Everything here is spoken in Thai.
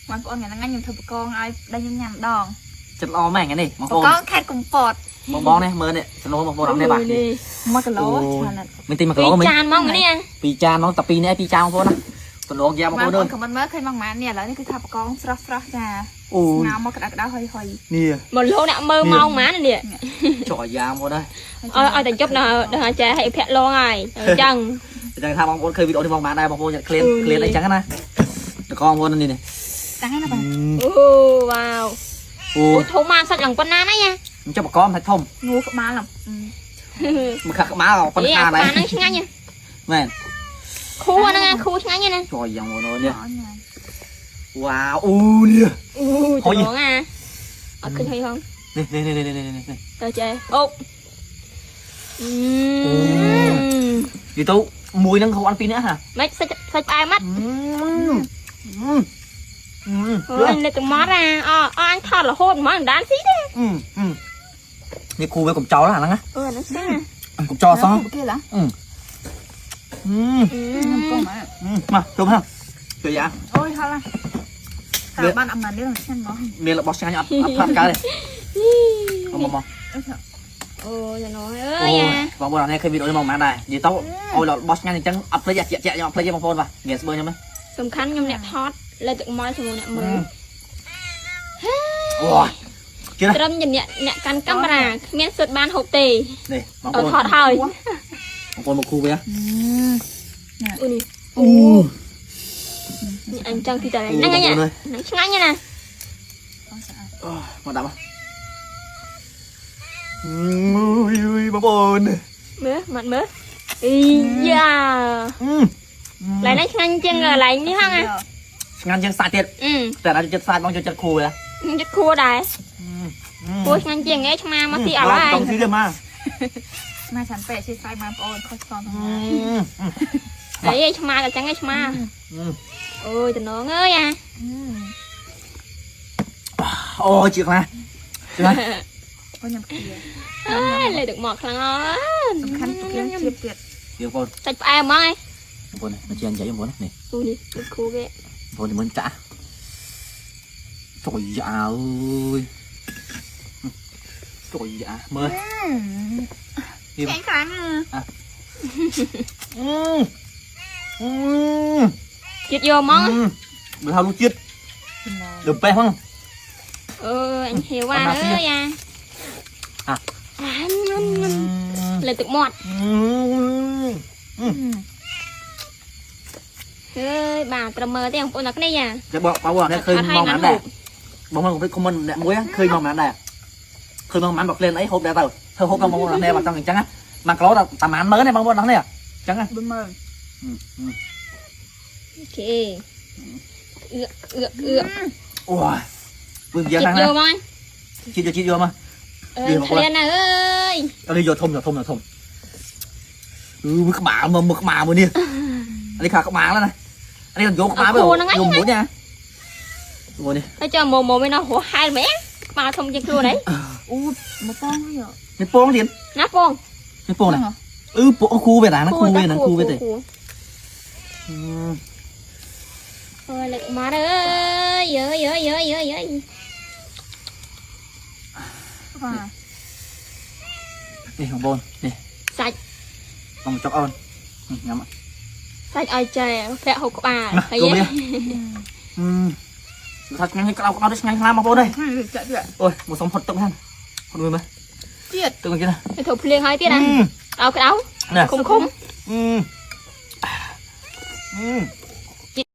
มันปอนไงนั่งยังถือกองไอ้ได้ยังยันดองจะรอแม่งไงนี่บางคนก็แค่กุมปอดมองเนี่ยมือเนี่ยจะโน้มบางคนทำได้บ้างมากระโลชาลัดมันตีมากระโลปีจานมองเนี่ยปีจานน้องแต่ปีนี้ปีจานบางคนนะตัวน้องยาวบางคนด้วยของมันเมื่อเคยมองมาเนี่ยแล้วนี่คือทับกองฟรัฟจ้าน้ำมากระดาษหอยนี่หมดโลกเนี่ยมือมองมาเนี่ยจ่อยยาวบางคนได้เอาแต่จบนะจะให้แพะร้องไงจังจังทำบางคนเคยวิดีโอที่มองมาได้บางคนจะเคลียร์อะไรจังกันนะแต่กองคนนี่นี่จังให้นะบังโอ้ว้าวโอ้โทรมาสักหลังปนน้านะเนี่ยมันจะบอกก้อมทัดทมงูมาหรอมันขักมาหรอปนน้าอะไรนั่งช่างเนี่ยแม่ครูนะไงครูช่างเนี่ยนะจ่อยยังโมโนเนี่ยว้าวอู้เนี่ยโอ้ยร้องอ่ะเอาขึ้นให้ห้องนี่เตอเจโอ้ดีตู้มวยนั่งเขาอันปีนี้ฮะไม่ใส่ปลายมัดเฮ้ยเลยตัวมัดอ่ะอันทอดละโหดมันด้านซีดินี่ครูไปกับเจ้าแล้วหรอนะนั่นสิกับเจ้าซ้อโอเคเหรอมาจบฮะเกี่ยยโอ้ยเขาละสาวบ้านอำนาจเรื่องฉันเนาะเมียเราบอกฉันอัพพักกันเลยมองโอ้ยน้อยเอ้ยบางคนเนี่ยเคยวิดีโอมองมาได้ดีโต้โอ้ยเราบอกฉันจังอัพเพลย์เจ๊ยังเพลย์บางคนป่ะเงี้ยสเบอร์ใช่ไหมสำคัญยังเนี่ยทอดเลยตึกมอยสมุนเนี่ยมือโอ้ยเริ่มอย่างเนี่ยการกัมปราเมียนสุดบ้านหกตีนี่บางคนทอดเท่าบางคนมาครูไปอ่ะอู้นี่นี่อันจังที่แต่ไหนนั่งไงเนี่ยนั่งช่างไงนะมาดับอ่ะบางคนเมื่อมันเมื่ออีย่าlại nói ngăn chân rồi lại như hăng à ngăn chân sạt tiệtแต่เราจะสาดบางจะครูเลยจะครูได้ครูงานchân ấy mà mà thì ở lạiต้องซื้อเดี๋ยวมาฉันเปะชิไซมาโอนคอสตอนđấy mà là chẳng ấy mà ôi tụi nó ơi à ôi chuyện này có nhầm kia lại được một lần đó khăn kiếm chiếp tiệt điều con sạch ai mà ấy con này nó chen cháy con này ui đi khu ghê con thì muốn trả trời dạ ơi trời dạ mơ cái kháng chết vô món bữa sau lúc chết được pe không anh hiểu qua nữa nha lên tự mọt bà trầm mơ thế không cái này à cái bọn này khơi mong mắn đẹp bông không biết comment đẹp muối khơi mong mắn đẹp khơi mong mắn bọc lên ấy hộp đẹp tao thơ hộp mong mắn đẹp vào trong trắng á mà có là tầm án mới này mong mắn này à trắng á ok ui vừa giờ vô mà chị vô mà lên này ơi đi vô thùng mực mà mới đi đi khạc má đó này anh còn vô má với dùng mũi nha ngồi đi tôi cho mồm bên nó hổ hai mẹ mà thông trên luôn đấy một con thôi ạ cái pong gì nắp pong cái pong này khu về đá nó khu về đây ơi lại má ơi dơ đi hồng bồn đi sạch bằng chọc ôn nhắm ạ sạch ai chơi vẽ hộp bà thấy thật nhanh cái đau đứt nhanh làm bằng bồn đây ôi một sóng phật tụng hơn con người mà tiệt tự nhiên này cái thục liền hai tiết này đau cái đau không